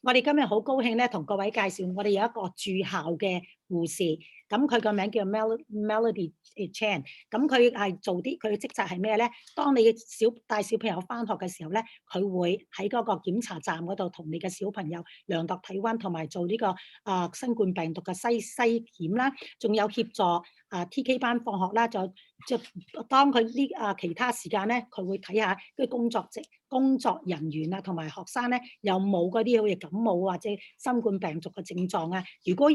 我哋今日好高興咧，同各位介紹我哋有一個駐校嘅護士，咁佢個名叫 Melody Chan， 咁佢係做佢嘅職責係咩咧？當你帶小朋友翻學嘅時候咧，佢會喺嗰個檢查站嗰度同你嘅小朋友量度體溫，同埋做呢個新冠病毒嘅篩檢啦，仲有協助TK 班放學啦，就當佢其他時間咧，佢會睇下啲工作人員啊，同埋學生咧有冇嗰啲好似感冒或者新冠病毒嘅症狀啊。如果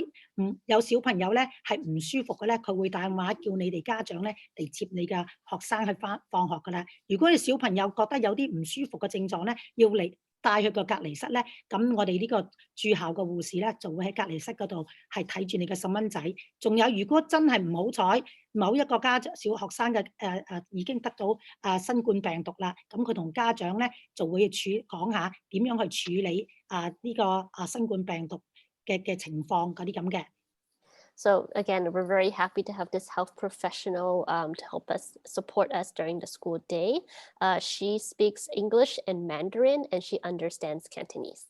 有小朋友咧係唔舒服嘅咧，佢會打電話叫你哋家長咧嚟接你嘅學生去放學㗎啦。如果你小朋友覺得有啲唔舒服嘅症狀咧，要嚟帶去個隔離室咧，咁我哋呢個駐校嘅護士咧就會喺隔離室嗰度係睇住你嘅細蚊仔。仲有，如果真係唔好彩，某一個家長小學生嘅已經得到新冠病毒啦，咁佢同家長咧就會講下點樣去處理呢個新冠病毒嘅情況嗰啲咁嘅。So again, we're very happy to have this health professional to help us support us during the school day. She speaks English and Mandarin, and she understands Cantonese.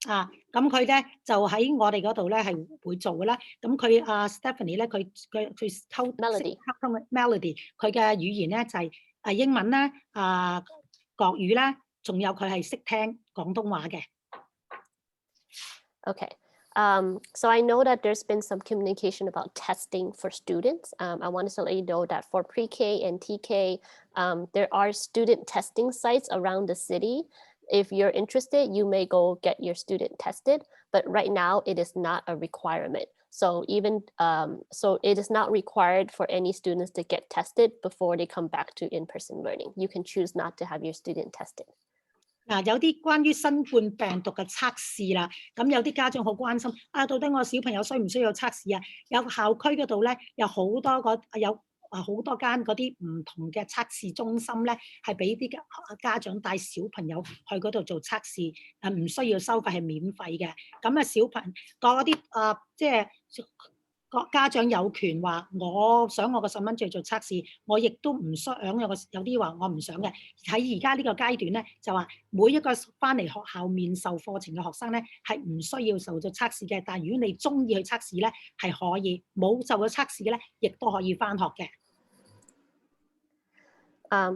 咁佢咧就喺我哋嗰度咧係會做嘅啦。咁佢Stephanie 咧，佢溝 Melody， 佢嘅語言咧就係英文啦、國語啦，仲有佢係識聽廣東話嘅。Okay. So I know that there's been some communication about testing for students. I wanted to let you know that for pre-K and TK, there are student testing sites around the city. If you're interested, you may go get your student tested, but right now it is not a requirement. So it is not required for any students to get tested before they come back to in-person learning. You can choose not to have your student tested. 有啲關於新冠病毒嘅測試啦，咁有啲家長好關心到底我小朋友需唔需要測試啊？有校區嗰度咧有好多間嗰啲唔同嘅測試中心咧，係俾啲家長帶小朋友去嗰度做測試，唔需要收費，係免費嘅。咁小朋友嗰啲即係個家長有權話，我想我個細蚊仔做測試，我亦都唔想有啲話我唔想嘅。喺而家呢個階段咧，就話每一個翻嚟學校面授課程嘅學生咧，係唔需要受到測試嘅。但係如果你中意去測試咧，係可以；冇受到測試嘅咧，亦都可以翻學嘅。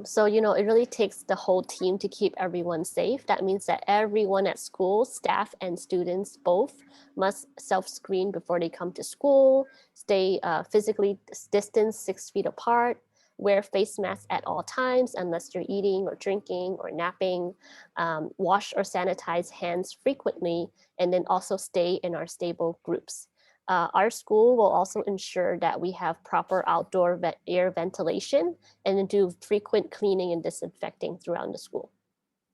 So, it really takes the whole team to keep everyone safe. That means that everyone at school, staff and students both, must self-screen before they come to school, stay physically distanced 6 feet apart, wear face masks at all times unless you're eating or drinking or napping, wash or sanitize hands frequently, and then also stay in our stable groups. Our school will also ensure that we have proper outdoor air ventilation and do frequent cleaning and disinfecting throughout the school.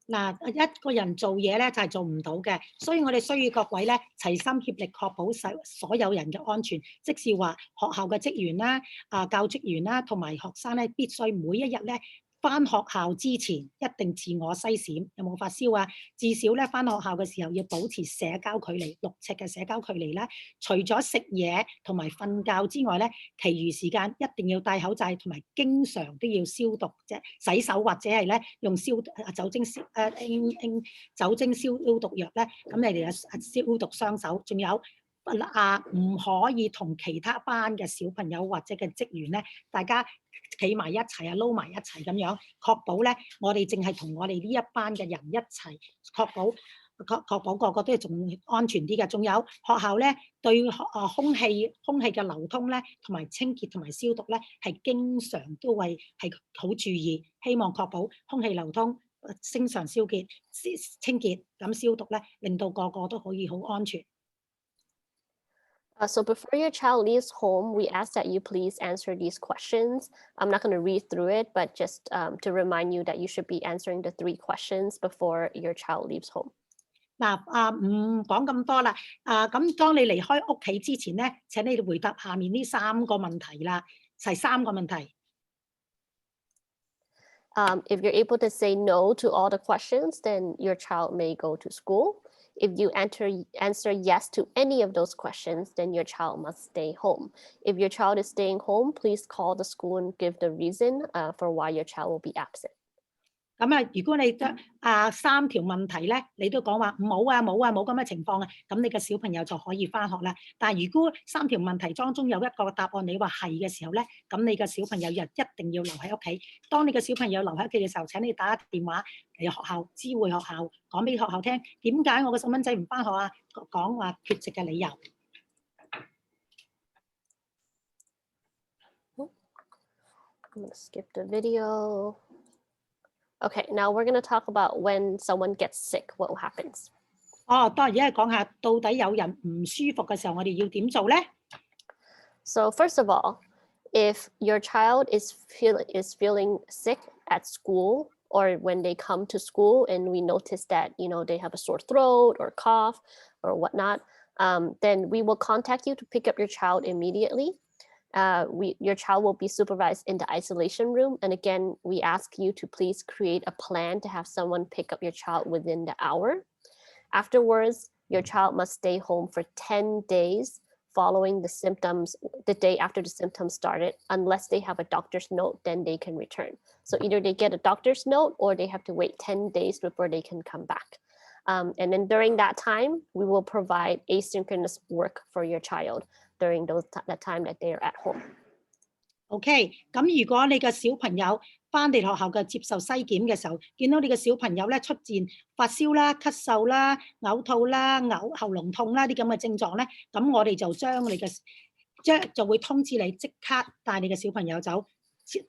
一個人做嘢咧就係做唔到嘅，所以我哋需要各位咧齊心協力，確保所有人嘅安全。即是話學校嘅職員啦、教職員啦，同埋學生咧，必須每一日咧返學校之前一定自我篩檢，有冇發燒啊？至少咧返學校嘅時候要保持社交距離6尺嘅社交距離啦。除咗食嘢同埋瞓覺之外咧，其餘時間一定要戴口罩，同埋經常都要消毒啫，洗手或者係咧用酒精消毒藥咧，咁你哋消毒雙手，仲有唔可以同其他班嘅小朋友或者嘅職員咧，大家企埋一齊撈埋一齊咁樣，確保咧我哋淨係同我哋呢一班嘅人一齊，確保個個都係仲安全啲嘅。仲有學校咧對空氣嘅流通咧，同埋清潔同埋消毒咧，係經常都係好注意，希望確保空氣流通、經常清潔咁消毒咧，令到個個都可以好安全。So before your child leaves home, we ask that you please answer these questions. I'm not going to read through it, but just to remind you that you should be answering the 3 questions before your child leaves home. 唔講咁多啦。咁當你離開屋企之前咧，請你回答下面呢3個問題啦，係3個問題。If you're able to say no to all the questions, then your child may go to school. If you answer yes to any of those questions, then your child must stay home. If your child is staying home, please call the school and give the reason for why your child will be absent. 如果你得3條問題咧，你都講話冇咁嘅情況啊，咁你嘅小朋友就可以翻學啦。但係如果3條問題當中有一個答案你話係嘅時候咧，咁你嘅小朋友一定要留喺屋企。當你嘅小朋友留喺屋企嘅時候，請你打電話嚟學校知會學校，講俾學校聽點解我嘅細蚊仔唔翻學啊，講話缺席嘅理由。I'm going to skip the video. Okay, now we're going to talk about when someone gets sick, what happens. 當然而家講下到底有人唔舒服嘅時候，我哋要點做咧？ So first of all, if your child is feeling sick at school or when they come to school and we notice that, they have a sore throat or cough or whatnot, then we will contact you to pick up your child immediately. Your child will be supervised in the isolation room. And again, we ask you to please create a plan to have someone pick up your child within the hour. Afterwards, your child must stay home for 10 days following the day after the symptoms started, unless they have a doctor's note, then they can return. So either they get a doctor's note or they have to wait 10 days before they can come back. And then during that time, we will provide asynchronous work for your child during that time that they are at home. OK， 咁如果你嘅小朋友翻嚟學校嘅接受篩檢嘅時候，見到你嘅小朋友咧出現發燒啦、咳嗽啦、嘔吐啦、喉嚨痛啦啲咁嘅症狀咧，咁我哋就就會通知你即刻帶你嘅小朋友走。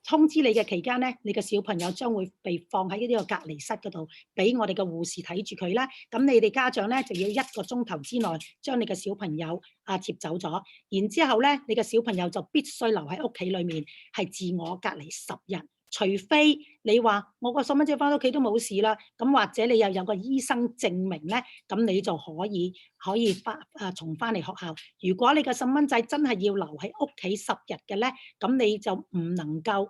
通知你嘅期間咧，你嘅小朋友將會被放喺呢個隔離室嗰度，俾我哋嘅護士睇住佢啦。咁你哋家長咧就要1個鐘頭之內將你嘅小朋友接走咗，然之後咧你嘅小朋友就必須留喺屋企裏面係自我隔離10日。除非你話我個細蚊仔翻到屋企都冇事啦，咁或者你又有個醫生證明咧，咁你就可以重翻嚟學校。如果你個細蚊仔真係要留喺屋企10日嘅咧，咁你就唔能夠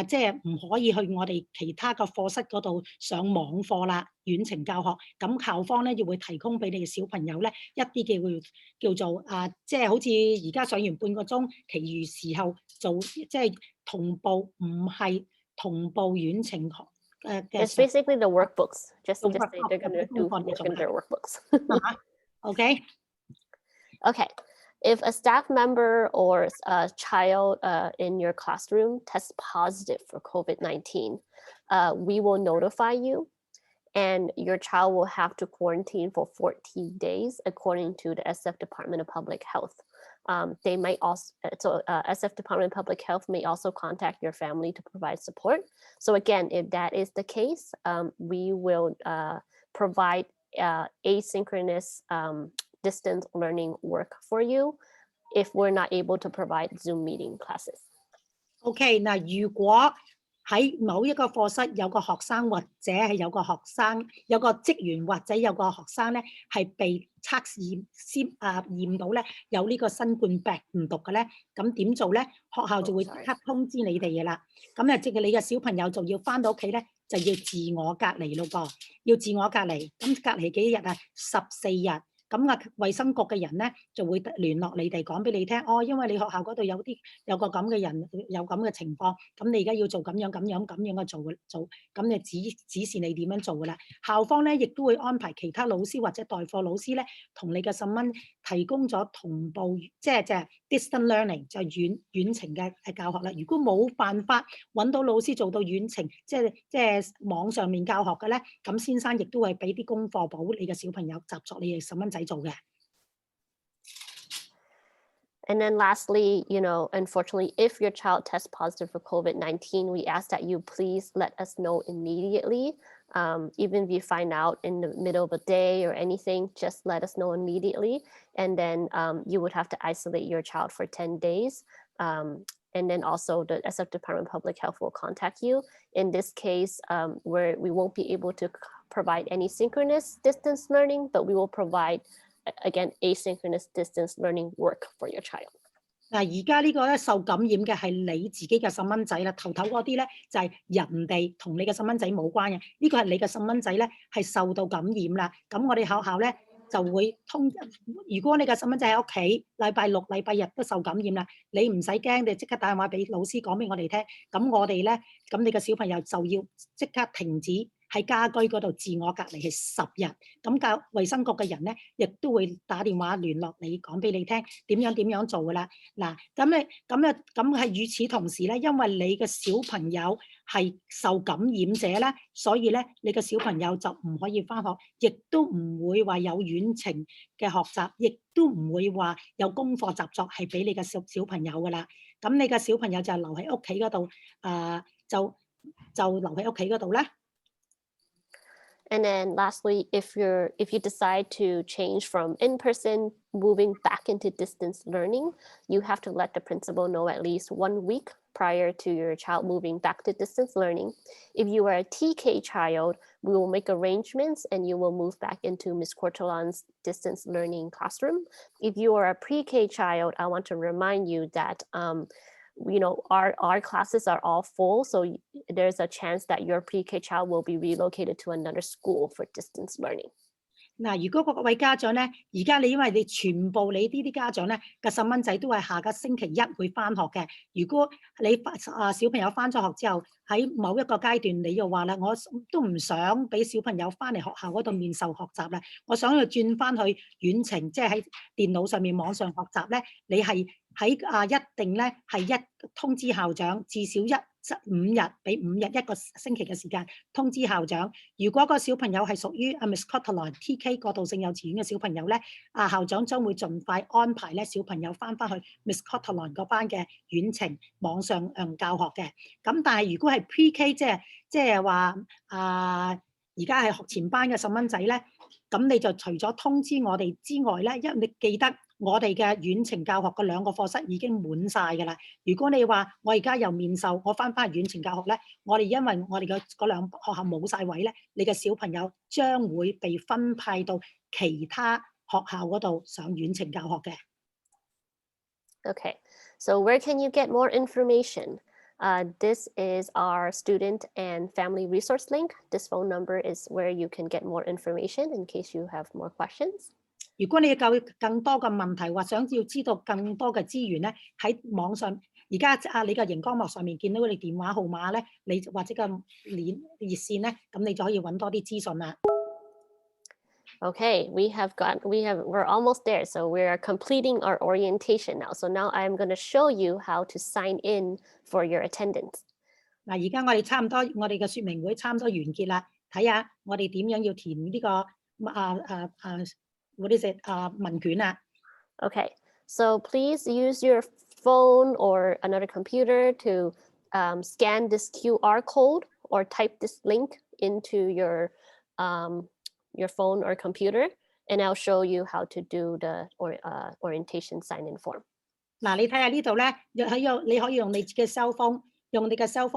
即係唔可以去我哋其他嘅課室嗰度上網課啦，遠程教學。咁校方咧要會提供俾你嘅小朋友咧一啲叫做即係好似而家上完半個鐘，其餘時候做即係同步，唔係同步遠程學。It's basically the workbooks. Just say they're going to do work in their workbooks. Okay. Okay. If a staff member or a child in your classroom tests positive for COVID-19, we will notify you, and your child will have to quarantine for 14 days according to the SF Department of Public Health. They might also, SF Department of Public Health may also contact your family to provide support. So again, if that is the case, we will provide asynchronous distance learning work for you if we're not able to provide Zoom meeting classes. OK， 嗱，如果喺某一個課室有個學生或者係有個職員或者有個學生咧係被測試驗到咧有呢個新冠病毒嘅咧，咁點做咧？學校就會即刻通知你哋嘅啦。咁即係你嘅小朋友就要翻到屋企咧，就要自我隔離咯噃，要自我隔離。咁隔離幾日啊？14日。咁衛生局嘅人咧就會聯絡你哋，講俾你聽，因為你學校嗰度有個咁嘅人有咁嘅情況，咁你而家要做咁樣嘅做，咁你指示你點樣做噶啦。校方咧亦都會安排其他老師或者代課老師咧，同你嘅細蚊提供咗同步，即係 distance learning 就遠程嘅教學啦。如果冇辦法揾到老師做到遠程，即係網上面教學嘅咧，咁先生亦都會俾啲功課補你嘅小朋友習作你嘅細蚊仔做嘅。And then lastly, unfortunately, if your child tests positive for COVID-19, we ask that you please let us know immediately. Even if you find out in the middle of a day or anything, just let us know immediately. And then you would have to isolate your child for 10 days. And then also the SF Department of Public Health will contact you. In this case, we won't be able to provide any synchronous distance learning, but we will provide again, asynchronous distance learning work for your child. 嗱，而家呢個咧受感染嘅係你自己嘅細蚊仔啦，頭嗰啲咧就係人哋同你嘅細蚊仔冇關嘅，呢個係你嘅細蚊仔咧係受到感染啦。咁我哋學校咧就會如果你嘅細蚊仔喺屋企，禮拜六、禮拜日都受感染啦，你唔使驚，你即刻打電話俾老師講俾我哋聽。咁我哋咧，咁你嘅小朋友就要即刻停止喺家居嗰度自我隔離係10日。咁衛生局嘅人咧，亦都會打電話聯絡你，講俾你聽點樣做噶啦。嗱，咁係與此同時咧，因為你嘅小朋友係受感染者啦，所以咧你嘅小朋友就唔可以翻學，亦都唔會話有遠程嘅學習，亦都唔會話有功課習作係俾你嘅小朋友噶啦。咁你嘅小朋友就留喺屋企嗰度，就留喺屋企嗰度啦。And then lastly, if you decide to change from in-person, moving back into distance learning, you have to let the principal know at least 1 week prior to your child moving back to distance learning. If you are a TK child, we will make arrangements and you will move back into Ms. Cortalan's distance learning classroom. If you are a pre-K child, I want to remind you that our classes are all full, so there's a chance that your pre-K child will be relocated to another school for distance learning. 嗱，如果各位家長咧，而家因為你全部你呢啲家長咧嘅細蚊仔都係下個星期一會翻學嘅。如果你小朋友翻咗學之後，喺某一個階段你又話啦，我都唔想俾小朋友翻嚟學校嗰度面授學習啦，我想要轉翻去遠程，即係喺電腦上面網上學習咧，你係喺一定咧係通知校長，至少5日，俾5日1個星期嘅時間通知校長。如果個小朋友係屬於Miss Cortalan TK 過渡性幼稚園嘅小朋友咧，校長將會盡快安排咧小朋友翻去Miss Cortalan 嗰班嘅遠程網上教學嘅。咁但係如果係 Pre-K 即係話而家係學前班嘅細蚊仔咧，咁你就除咗通知我哋之外咧，因為你記得我哋嘅遠程教學嗰2個課室已經滿晒㗎啦。如果你話我而家又面授，我翻去遠程教學咧，我哋因為我哋嘅嗰2學校冇晒位咧，你嘅小朋友將會被分派到其他學校嗰度上遠程教學嘅。Okay, so where can you get more information? This is our student and family resource link. This phone number is where you can get more information in case you have more questions. 如果你有更多嘅問題或想要知道更多嘅資源咧，喺網上而家你嘅熒光幕上面見到你電話號碼咧，你或者個熱線咧，咁你就可以揾多啲資訊啦。Okay, we're almost there. So we are completing our orientation now. So now I'm going to show you how to sign in for your attendance. 嗱，而家我哋差唔多，我哋嘅說明會差唔多完結啦。睇下我哋點樣要填呢個問卷啊。Okay, so please use your phone or another computer to scan this QR code or type this link into your phone or computer, and I'll show you how to do the orientation sign-in form. 嗱，你睇下呢度咧，你可以用你嘅 cell phone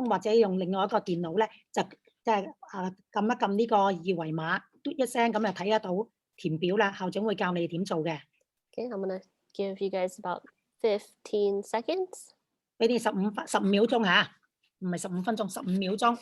或者用另外一個電腦咧，就撳一撳呢個二維碼，嘟一聲咁就睇得到填表啦。校長會教你點做嘅。Okay, I'm gonna give you guys about 15 seconds. 俾你15秒鐘嚇，唔係15分鐘，15秒鐘。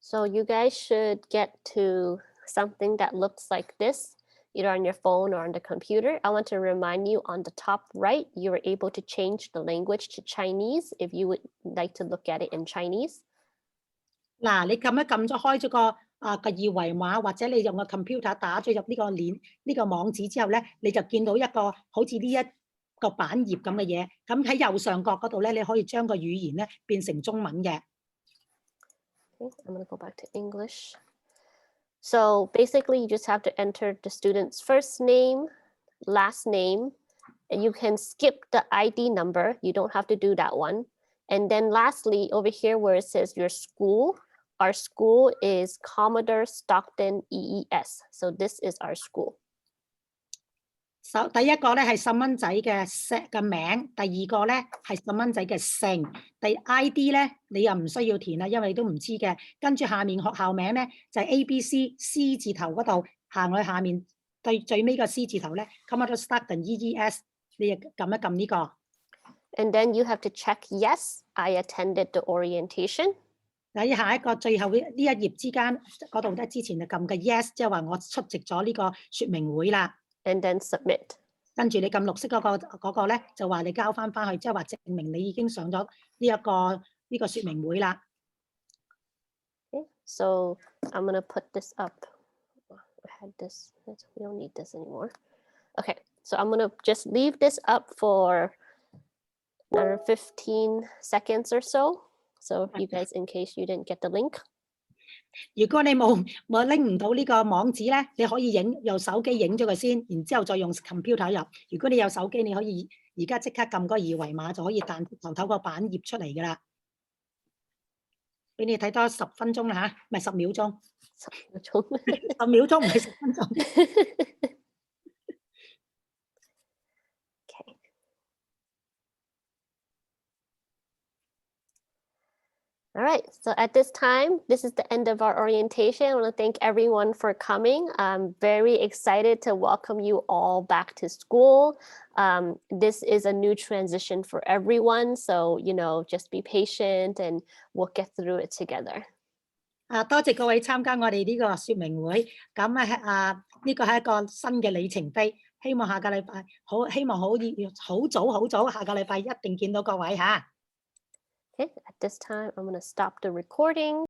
So you guys should get to something that looks like this, either on your phone or on the computer. I want to remind you on the top right, you were able to change the language to Chinese if you would like to look at it in Chinese. 嗱，你撳咗開咗個二維碼，或者你用個 computer 打咗入呢個網址之後咧，你就見到一個好似呢一個版頁咁嘅嘢。咁喺右上角嗰度咧，你可以將個語言咧變成中文嘅。Okay, I'm going to go back to English. So basically, you just have to enter the student's first name, last name, and you can skip the ID number. You don't have to do that one. And then lastly, over here where it says your school, our school is Commodore Stockton EES. So this is our school. 第一個咧係細蚊仔嘅名，第二個咧係細蚊仔嘅姓，ID 咧你又唔需要填啦，因為你都唔知嘅。跟住下面學校名咧就係 ABC 字頭嗰度行去下面最尾個 C 字頭咧 Commodore Stockton EES， 你又撳一撳呢個。And then you have to check yes, I attended the orientation. 喺下一個最後呢一頁之間嗰度咧，之前就撳嘅 yes， 即係話我出席咗呢個說明會啦。And then submit. 跟住你撳綠色嗰個咧，就話你交翻去，即係話證明你已經上咗呢個說明會啦。Okay, so I'm gonna put this up. I had this. We don't need this anymore. Okay, so I'm gonna just leave this up for another 15 seconds or so. So you guys, in case you didn't get the link. 如果你冇拎唔到呢個網址咧，你可以用手機影咗佢先，然之後再用 computer 入。如果你有手機，你可以而家即刻撳個二維碼就可以彈頭個版頁出嚟㗎啦。俾你睇多10分鐘啦嚇，唔係10秒鐘。10秒鐘唔係10分鐘。Okay. All right, so at this time, this is the end of our orientation. I want to thank everyone for coming. I'm very excited to welcome you all back to school. This is a new transition for everyone, so, just be patient and we'll get through it together. 多謝各位參加我哋呢個説明會，咁呢個係一個新嘅里程碑，希望下個禮拜希望好早，下個禮拜一定見到各位嚇。Okay, at this time, I'm going to stop the recording.